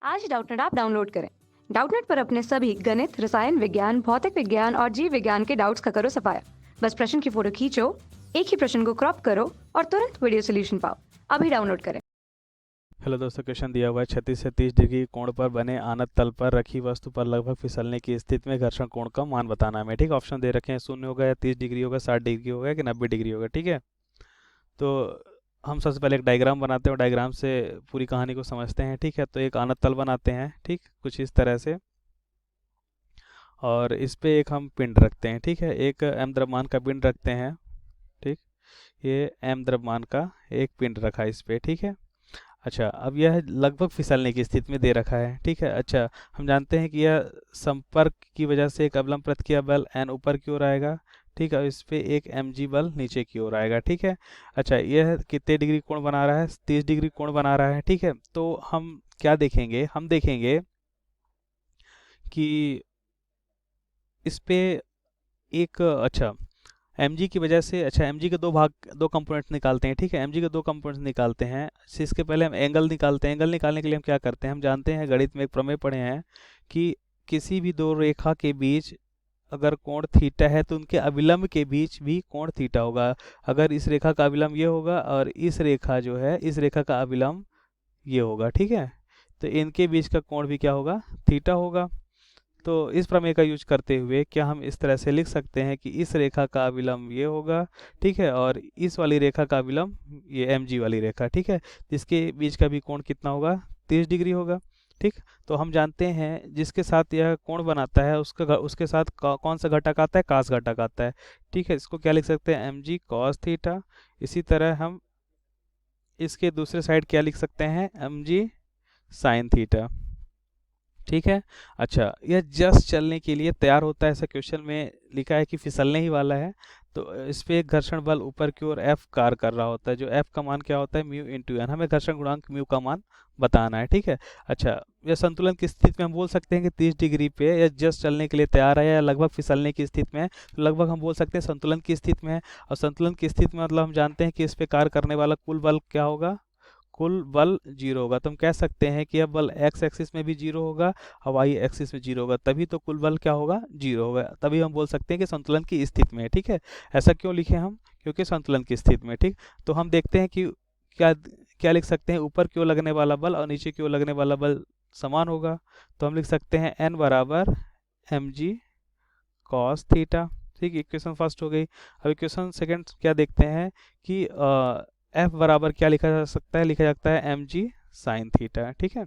आज ही Doubtnut app download करें। Doubtnut पर अपने सभी गणित, रसायन विज्ञान, भौतिक विज्ञान और जीव विज्ञान के डाउट्स का करो सफाया। बस प्रश्न की फोटो खींचो, एक ही प्रश्न को क्रॉप करो और तुरंत वीडियो सोल्यूशन पाओ। अभी डाउनलोड करें। हेलो दोस्तों, क्वेश्चन दिया हुआ है 36 से 30 डिग्री कोण पर बने आनत तल पर रखी वस्तु पर लगभग फिसलने की स्थिति में घर्षण कोण का मान बताना है। ठीक, ऑप्शन दे रखे हैं 0 होगा या 30 डिग्री होगा, 60 डिग्री होगा कि 90 डिग्री होगा। ठीक है, तो हम सबसे पहले एक डायग्राम बनाते हैं और डायग्राम से पूरी कहानी को समझते हैं। ठीक है, तो एक आनत तल बनाते हैं, ठीक, कुछ इस तरह से, और इस पे एक हम पिंड रखते हैं। ठीक है, एक m द्रव्यमान का पिंड रखते हैं। ठीक, ये m द्रव्यमान का एक पिंड रखा है इस पे। ठीक है, अच्छा, अब यह लगभग फिसलने की स्थिति में दे रखा है। ठीक है, अच्छा, हम जानते हैं कि यह संपर्क की वजह से एक अवलंब प्रतिक्रिया बल N ऊपर की ओर आएगा। ठीक है, इस पे एक mg बल नीचे की ओर आएगा। ठीक है, अच्छा, यह कितने डिग्री कोण बना रहा है? 30 डिग्री कोण बना रहा है। ठीक है, तो हम क्या देखेंगे? हम देखेंगे कि इस पे एक, अच्छा, mg की वजह से, अच्छा, mg के दो कंपोनेंट्स निकालते हैं। ठीक है, mg के दो कंपोनेंट्स निकालते हैं। इसके पहले हम एंगल निकालते हैं। एंगल निकालने के लिए हम क्या करते हैं? हम जानते हैं, गणित में एक प्रमेय पढ़े हैं कि किसी भी दो रेखा के बीच अगर कोण थीटा है तो उनके अविलंब के बीच भी कोण थीटा होगा। अगर इस रेखा का अविलंब ये होगा और इस रेखा जो है, इस रेखा का अविलंब ये होगा। ठीक है, तो इनके बीच का कोण भी क्या होगा? थीटा होगा। तो इस प्रमेय का यूज करते हुए क्या हम इस तरह से लिख सकते हैं कि इस रेखा का अविलंब ये होगा, ठीक है, और इस वाली रेखा का अविलंब ये mg वाली रेखा, ठीक है, जिसके बीच का भी कोण कितना होगा? 30 डिग्री होगा। ठीक, तो हम जानते हैं जिसके साथ यह कोण बनाता है उसके साथ कौन सा घटक आता है? कास घटक आता है। ठीक है, इसको क्या लिख सकते हैं? mg cos theta. इसी तरह हम इसके दूसरे साइड क्या लिख सकते हैं? mg sin theta. ठीक है, अच्छा, यह जस्ट चलने के लिए तैयार होता है। ऐसा क्वेश्चन में लिखा है कि फिसलने ही वाला है, तो इस पे एक घर्षण बल ऊपर की ओर F कार्य कर रहा होता है, जो F का मान क्या होता है? Mu into N. हमें घर्षण गुणांक म्यू का मान बताना है। ठीक है, अच्छा, यह संतुलन की स्थिति में हम बोल सकते हैं कि 30 डिग्री पे यह जस्ट चलने के लिए तैयार है या लगभग फिसलने की स्थिति में है। तो लगभग हम बोल सकते हैं संतुलन की स्थिति में है, और संतुलन की स्थिति में मतलब हम जानते हैं कि इस पे कार्य करने वाला कुल बल क्या होगा? कुल बल 0 होगा। तो हम कह सकते हैं कि यह बल x एक्सिस में भी 0 होगा और y एक्सिस में 0 होगा, तभी तो कुल बल क्या होगा? 0 होगा। तभी हम बोल सकते हैं कि संतुलन की स्थिति में है। ठीक है, ऐसा क्यों लिखे हम? क्योंकि संतुलन की स्थिति में। ठीक, तो हम देखते हैं कि क्या क्या लिख सकते हैं? ऊपर की ओर लगने वाला बल और नीचे की ओर लगने वाला बल समान होगा, तो हम लिख सकते हैं n बराबर mg cos थीटा। ठीक, इक्वेशन फर्स्ट हो गई। अब इक्वेशन सेकंड क्या देखते हैं कि F बराबर क्या लिखा जा सकता है? लिखा जाता है mg sin थीटा। ठीक है,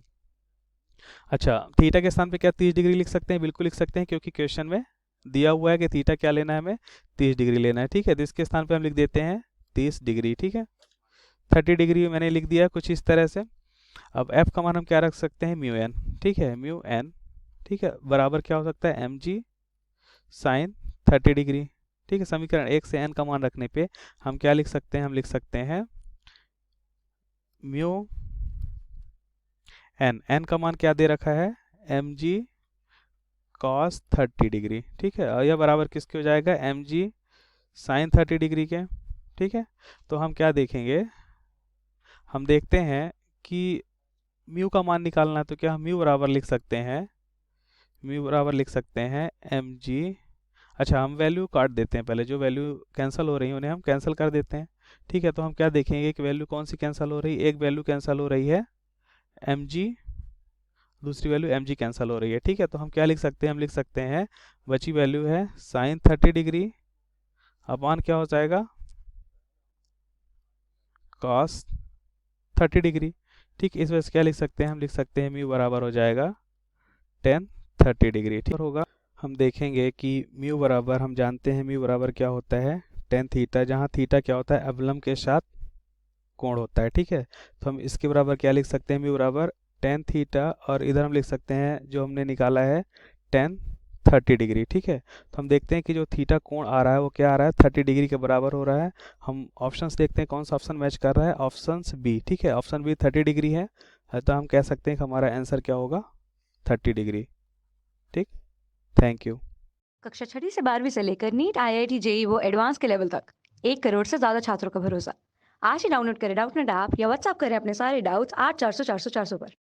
अच्छा, थीटा के स्थान पे क्या 30 डिग्री लिख सकते हैं? बिल्कुल लिख सकते हैं, क्योंकि क्वेश्चन में दिया हुआ है कि थीटा क्या लेना है? हमें 30 डिग्री लेना है। ठीक है, तो इसके स्थान पे हम लिख देते हैं 30 डिग्री। ठीक है, 30 डिग्री मैंने लिख दिया कुछ इस तरह से। अब F का मान हम क्या रख सकते हैं? Mu N. ठीक है, म्यू एन, ठीक है, बराबर क्या हो सकता है? mg sin 30 degree. ठीक है, समीकरण 1 से n का मान रखने पे हम क्या लिख सकते हैं? हम लिख सकते हैं म्यू n का मान क्या दे रखा है? mg cos 30 degree. ठीक है, और यह बराबर किसके हो जाएगा? mg sin 30 डिग्री के। ठीक है, तो हम क्या देखेंगे? हम देखते हैं कि म्यू का मान निकालना है, तो क्या हम म्यू बराबर लिख सकते हैं? म्यू बराबर लिख सकते हैं mg, अच्छा, हम वैल्यू काट देते हैं, पहले जो वैल्यू कैंसिल हो रही है उन्हें हम कैंसिल कर देते हैं। ठीक है, तो हम क्या देखेंगे कि वैल्यू कौन सी कैंसिल हो रही है? एक वैल्यू कैंसिल हो रही है mg, दूसरी वैल्यू mg कैंसिल हो रही है। ठीक है, तो हम क्या लिख सकते हैं? हम लिख सकते हैं बची वैल्यू है sin 30 डिग्री अपान क्या हो जाएगा? cos 30 degree. ठीक, इस वजह से क्या लिख सकते हैं? हम लिख सकते हैं म्यू बराबर हो जाएगा tan 30 डिग्री। ठीक होगा, हम देखेंगे कि म्यू बराबर, हम जानते हैं म्यू बराबर क्या होता है? tan थीटा, जहाँ थीटा क्या होता है? अवलंब के साथ कोण होता है। ठीक है, तो हम इसके बराबर क्या लिख सकते हैं? म्यू बराबर tan थीटा, और इधर हम लिख सकते हैं जो हमने निकाला है tan 30 डिग्री। ठीक है, तो हम देखते हैं कि जो थीटा कोण आ रहा है वो क्या आ रहा है? 30 डिग्री के बराबर हो रहा है। हम ऑप्शंस देखते हैं कौन सा ऑप्शन मैच कर रहा है। Option B. ठीक है, ऑप्शन बी 30 डिग्री है, तो हम कह सकते हैं कि हमारा आंसर क्या होगा? 30 डिग्री। ठीक, थैंक यू। कक्षा 6 से 12वीं से लेकर नीट, IIT, JEE वो एडवांस के लेवल तक 1 करोड़ से ज्यादा छात्रों का भरोसा। आज ही डाउनलोड करें डाउटनेट ऐप या व्हाट्सएप करें अपने सारे डाउट्स 8400 400 400 पर।